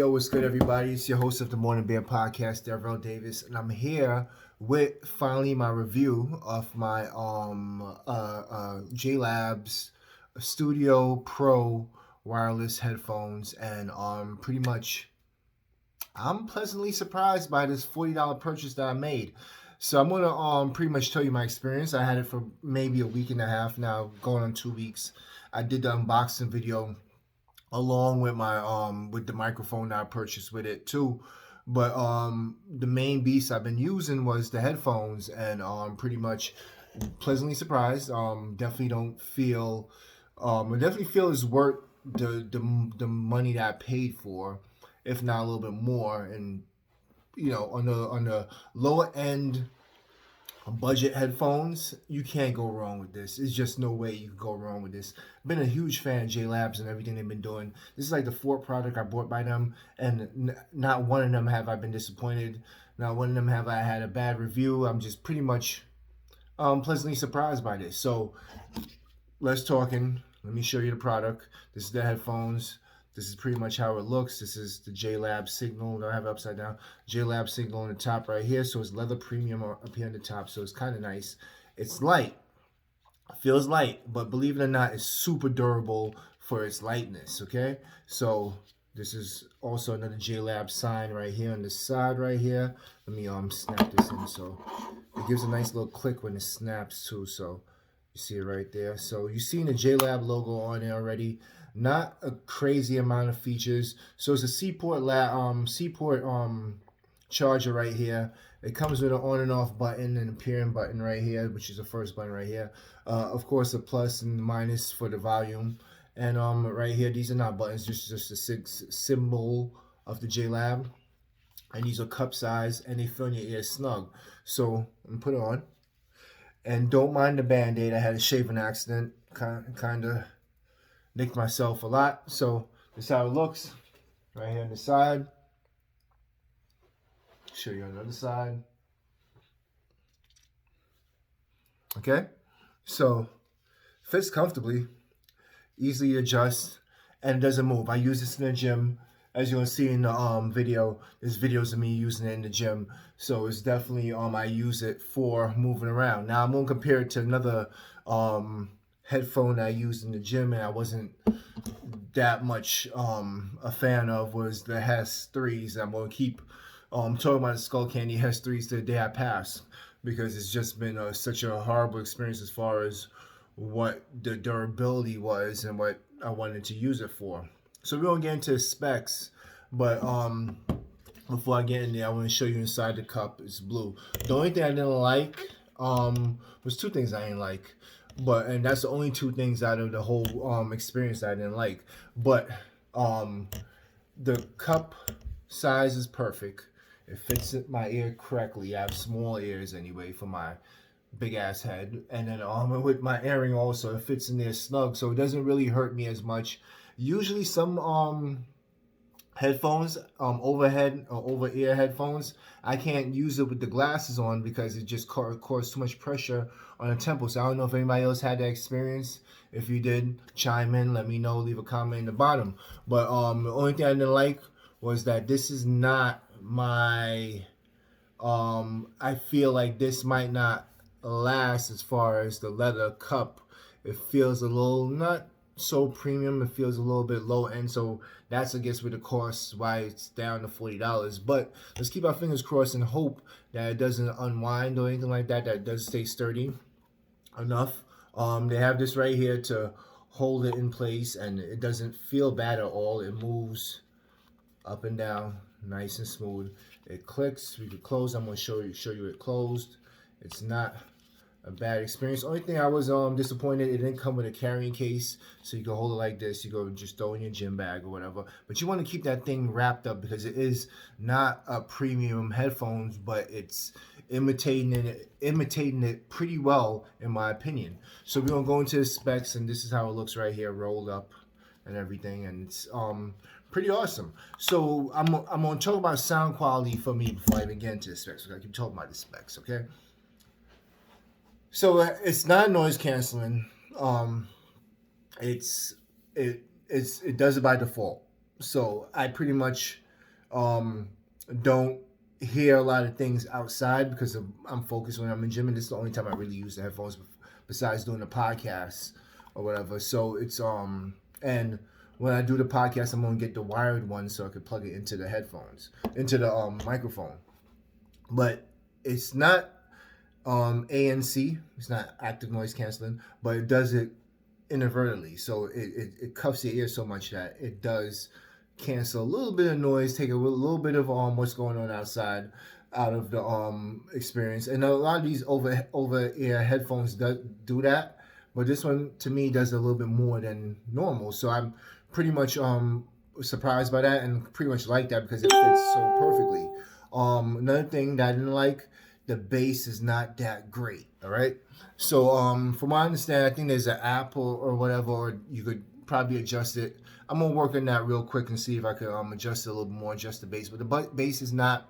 Yo, what's good, everybody? It's your host of the Morning Beer Podcast, Darrell Davis, and I'm here with finally my review of my Jlabs Studio Pro wireless headphones, and pretty much I'm pleasantly surprised by this $40 purchase that I made. So I'm gonna pretty much tell you my experience. I had it for maybe a week and a half now, going on 2 weeks. I did the unboxing video along with my with the microphone that I purchased with it too. But the main beast I've been using was the headphones, and pretty much pleasantly surprised. Definitely don't feel I definitely feel it's worth the money that I paid for, if not a little bit more. And on the lower end budget headphones, you can't go wrong with this. It's just no way you can go wrong with this. Been a huge fan of Jlabs and everything they've been doing. This is like the fourth product I bought by them, and not one of them have I been disappointed. Not one of them have I had a bad review. I'm just pretty much pleasantly surprised by this. So let's talking. Let me show you the product. This is the headphones. This is pretty much how it looks. This is the Jlab signal. I have it upside down. Jlab signal on the top right here. So it's leather premium up here on the top. So it's kind of nice. It's light. It feels light, but believe it or not, it's super durable for its lightness. Okay. So this is also another Jlab sign right here on the side right here. Let me snap this in. So it gives a nice little click when it snaps too. So you see it right there. So you've seen the Jlab logo on there already. Not a crazy amount of features. So it's a Seaport charger right here. It comes with an on and off button and a pairing button right here, which is the first button right here. Of course, a plus and minus for the volume. And right here, these are not buttons, just a symbol of the Jlab. And these are cup size, and they fill your ears snug. So I'm gonna put it on. And don't mind the band-aid. I had a shaving accident, kind of nicked myself a lot. So this is how it looks right here on the side. Show you on the other side. Okay, so fits comfortably, easily adjust, and it doesn't move. I use this in the gym. As you're gonna see in the video, there's videos of me using it in the gym. So it's definitely I use it for moving around. Now I'm gonna compare it to another headphone I used in the gym, and I wasn't that much a fan of, was the Hess 3s. I'm gonna keep talking about the Skull Candy Hess 3s to the day I pass, because it's just been such a horrible experience as far as what the durability was and what I wanted to use it for. So we're gonna get into specs, but before I get in there, I want to show you inside the cup. It's blue. The only thing I didn't like was two things I didn't like, and that's the only two things out of the whole experience that I didn't like. But the cup size is perfect. It fits my ear correctly. I have small ears anyway for my big ass head, and then with my earring also, it fits in there snug, so it doesn't really hurt me as much. Usually some headphones, overhead or over ear headphones, I can't use it with the glasses on because it just causes too much pressure on the temples. I don't know if anybody else had that experience. If you did, chime in, let me know, leave a comment in the bottom. But the only thing I didn't like was that this is not my I feel like this might not last as far as the leather cup. It feels a little not so premium. It feels a little bit low end, so that's I guess with the cost why it's down to $40. But let's keep our fingers crossed and hope that it doesn't unwind or anything like that. That it does stay sturdy enough. They have this right here to hold it in place, and it doesn't feel bad at all. It moves up and down nice and smooth. It clicks. We could close. I'm going to show you it closed. It's not a bad experience. Only thing I was disappointed, it didn't come with a carrying case, so you can hold it like this. You go just throw in your gym bag or whatever. But you want to keep that thing wrapped up because it is not a premium headphones, but it's imitating it pretty well in my opinion. So we're gonna go into the specs, and this is how it looks right here, rolled up and everything, and it's pretty awesome. So I'm gonna talk about sound quality for me before I even get into the specs. I keep talking about the specs, okay? So it's not noise canceling. It does it by default. So I pretty much um, don't hear a lot of things outside because I'm focused when I'm in gym, and this is the only time I really use the headphones besides doing the podcast or whatever. So it's and when I do the podcast, I'm gonna get the wired one so I could plug it into the headphones, into the microphone. But it's not ANC. It's not active noise canceling, but it does it inadvertently. So it cuffs your ear so much that it does cancel a little bit of noise, take a little bit of what's going on outside out of the experience. And a lot of these over ear headphones do that, but this one to me does a little bit more than normal. So I'm pretty much surprised by that and pretty much like that because it fits so perfectly. Another thing that I didn't like, the bass is not that great. All right. So from what I understand, I think there's an app or whatever, or you could probably adjust it. I'm gonna work on that real quick and see if I could adjust it a little bit more, adjust the bass. But the bass is not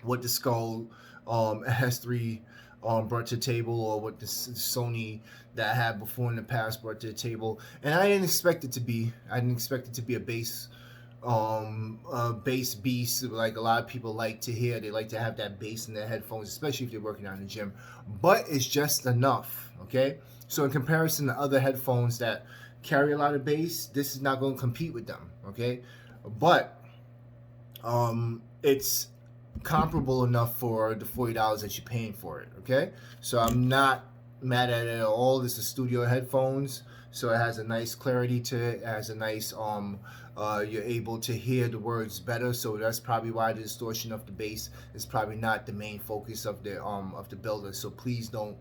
what the Skull S3 brought to the table, or what the Sony that I had before in the past brought to the table. And I didn't expect it to be. I didn't expect it to be a bass bass beast like a lot of people like to hear. They like to have that bass in their headphones, especially if they're working out in the gym. But it's just enough, okay? So in comparison to other headphones that carry a lot of bass, this is not going to compete with them, okay? But it's comparable enough for the $40 that you're paying for it, okay? So I'm not mad at it at all. This is studio headphones, so it has a nice clarity to it. It has a nice you're able to hear the words better, so that's probably why the distortion of the bass is probably not the main focus of the builder. So please don't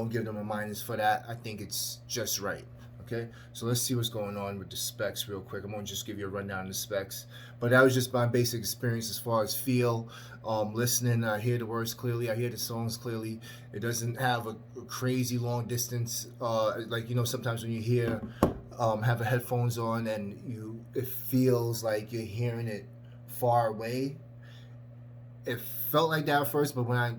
give them a minus for that. I think it's just right. Okay, so let's see what's going on with the specs real quick. I'm gonna just give you a rundown of the specs, but that was just my basic experience as far as feel, listening. I hear the words clearly, I hear the songs clearly. It doesn't have a crazy long distance, like sometimes when you hear have the headphones on and it feels like you're hearing it far away. It felt like that at first, but when I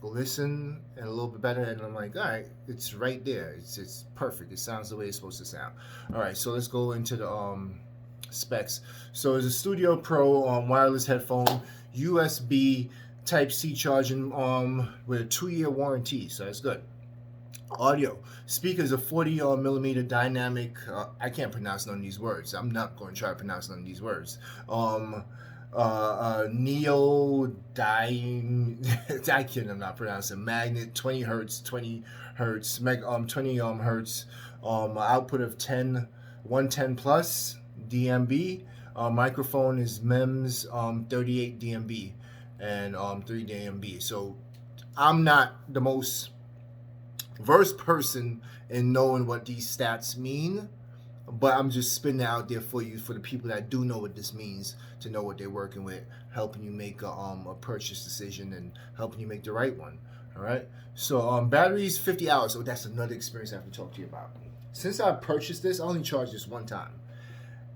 listen and a little bit better, and I'm like, all right, it's right there. It's perfect. It sounds the way it's supposed to sound. All right, so let's go into the specs. So it's a Studio Pro wireless headphone, USB Type-C charging with a 2-year warranty, so that's good. Audio speakers, a 40 millimeter dynamic. I can't pronounce none of these words. I'm not going to try to pronounce none of these words. Neodyne I can't, I'm not pronouncing magnet, 20 hertz 20 hertz 20 hertz output of 110 plus dB. Microphone is MEMS 38 dB and 3 dB. So I'm not the most versed person in knowing what these stats mean, but I'm just spitting it out there for you, for the people that do know what this means, to know what they're working with, helping you make a purchase decision and helping you make the right one. All right. So batteries 50 hours. So that's another experience I have to talk to you about. Since I purchased this, I only charged this one time.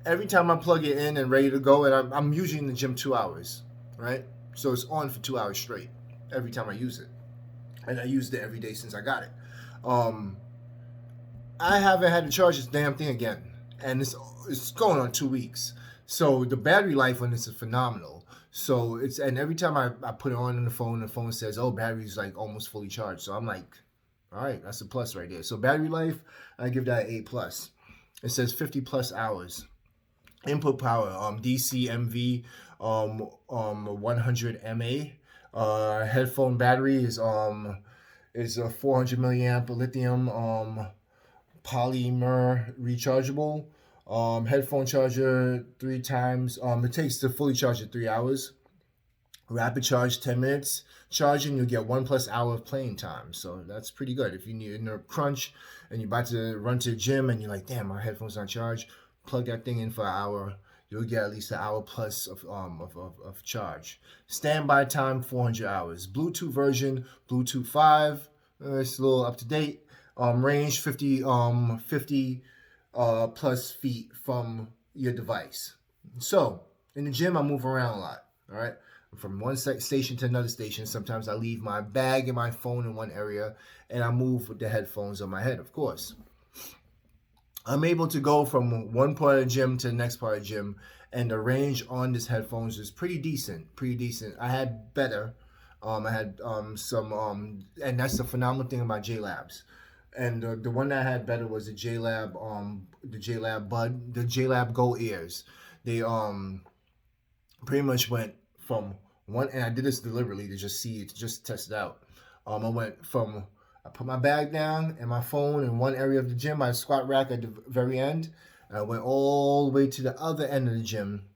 Every time I plug it in and ready to go, and I'm usually in the gym 2 hours, right? So it's on for 2 hours straight every time I use it, and I used it every day since I got it. I haven't had to charge this damn thing again, and it's going on 2 weeks. So the battery life on this is phenomenal. So and every time I put it on the phone says, oh, battery's like almost fully charged. So I'm like, all right, that's a plus right there. So battery life, I give that an A plus. It says 50 plus hours. Input power, DC MV 100 mAh. Headphone battery is a 400 milliamp lithium polymer rechargeable. Headphone charger 3 times. It takes to fully charge it 3 hours. Rapid charge 10 minutes. Charging, you'll get 1+ hour of playing time. So that's pretty good. If you need in a crunch and you're about to run to the gym and you're like, damn, my headphones not charged, plug that thing in for an hour. You'll get at least an hour plus of charge. Standby time 400 hours. Bluetooth version, Bluetooth 5. It's a little up to date. Range 50 plus feet from your device. So in the gym, I move around a lot. All right, from one station to another station. Sometimes I leave my bag and my phone in one area, and I move with the headphones on my head, of course. I'm able to go from one part of the gym to the next part of the gym, and the range on this headphones is pretty decent. Pretty decent. I had better. I had some, and that's the phenomenal thing about Jlabs. And the one that I had better was the Jlab Bud, the Jlab Go ears. They pretty much went from one, and I did this deliberately to just see it, to just test it out. I went from, I put my bag down and my phone in one area of the gym, my squat rack at the very end, and I went all the way to the other end of the gym,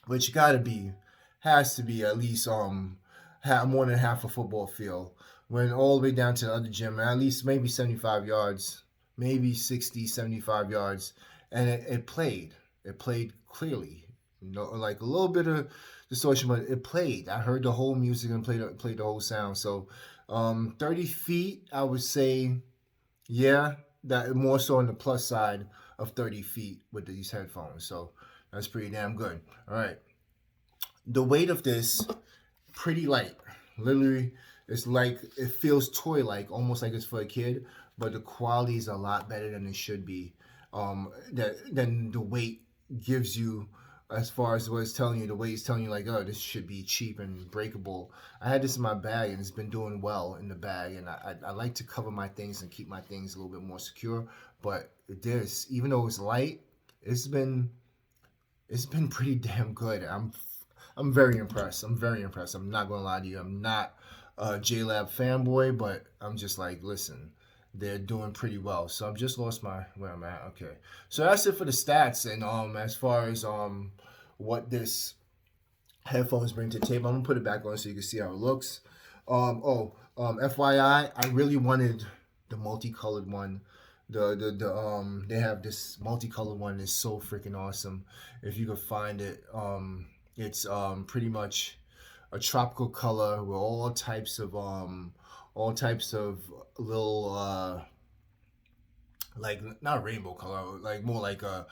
which has to be at least more than half a football field. Went all the way down to the other gym, at least maybe 75 yards, maybe 60, 75 yards, and it played. It played clearly, like a little bit of distortion, but it played. I heard the whole music and played the whole sound. So, 30 feet, I would say, yeah, that more so on the plus side of 30 feet with these headphones. So that's pretty damn good. All right. The weight of this, pretty light. Literally, it's like, it feels toy-like, almost like it's for a kid, but the quality is a lot better than it should be. Than the weight gives you, as far as what it's telling you. The weight is telling you like, oh, this should be cheap and breakable. I had this in my bag, and it's been doing well in the bag, and I like to cover my things and keep my things a little bit more secure. But this, even though it's light, it's been pretty damn good. I'm very impressed. I'm very impressed. I'm not gonna lie to you. I'm not a Jlab fanboy, but I'm just like, listen, they're doing pretty well. So I've just lost where I'm at. Okay, so that's it for the stats. And as far as what this headphones bring to the table, I'm gonna put it back on so you can see how it looks. FYI, I really wanted the multicolored one. They have this multicolored one. It's so freaking awesome. If you could find it, it's pretty much a tropical color with all types of little like, not rainbow color, like more like a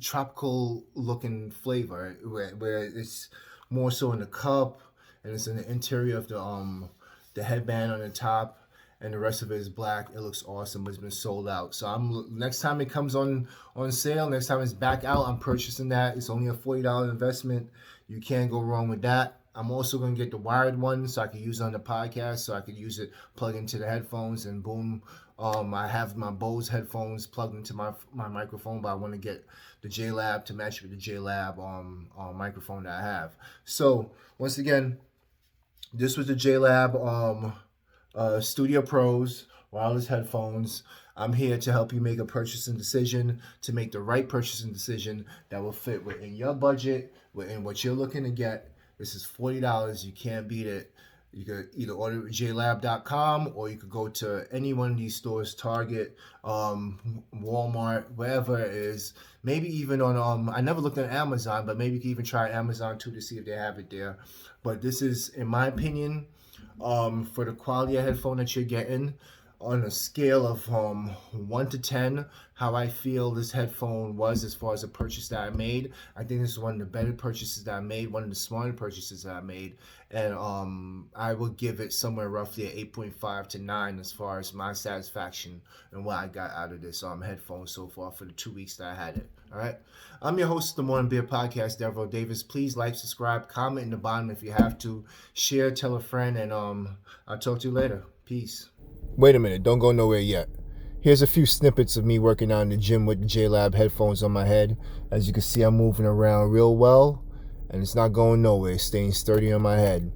tropical looking flavor, where it's more so in the cup, and it's in the interior of the headband on the top, and the rest of it is black. It looks awesome, but it's been sold out. So next time it comes on sale, next time it's back out, I'm purchasing that. It's only a $40 investment. You can't go wrong with that. I'm also going to get the wired one so I can use it on the podcast, so I can use it, plug into the headphones, and boom. I have my Bose headphones plugged into my microphone, but I want to get the Jlab to match with the Jlab microphone that I have. So once again, this was the Jlab Studio Pros wireless headphones. I'm here to help you make a purchasing decision, to make the right purchasing decision that will fit within your budget, within what you're looking to get. This is $40. You can't beat it. You could either order at jlab.com, or you could go to any one of these stores, Target, Walmart, wherever it is. Maybe even on, I never looked at Amazon, but maybe you can even try Amazon too to see if they have it there. But this is, in my opinion, for the quality of headphone that you're getting, on a scale of 1 to 10, how I feel this headphone was as far as a purchase that I made. I think this is one of the better purchases that I made, one of the smarter purchases that I made. And I will give it somewhere roughly at 8.5 to 9 as far as my satisfaction and what I got out of this headphone so far for the 2 weeks that I had it. All right. I'm your host of the Morning Beer Podcast, Devereaux Davis. Please like, subscribe, comment in the bottom if you have to. Share, tell a friend, and I'll talk to you later. Peace. Wait a minute, don't go nowhere yet. Here's a few snippets of me working out in the gym with the Jlab headphones on my head. As you can see, I'm moving around real well, and it's not going nowhere. It's staying sturdy on my head.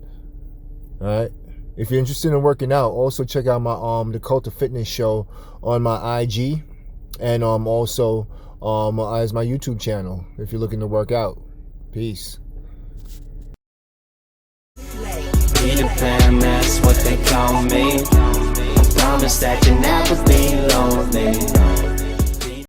All right. If you're interested in working out, also check out my the Cult of Fitness show on my IG, and also as my YouTube channel if you're looking to work out. Peace. Peter Pan, that's what they call me. Promise that you never be lonely.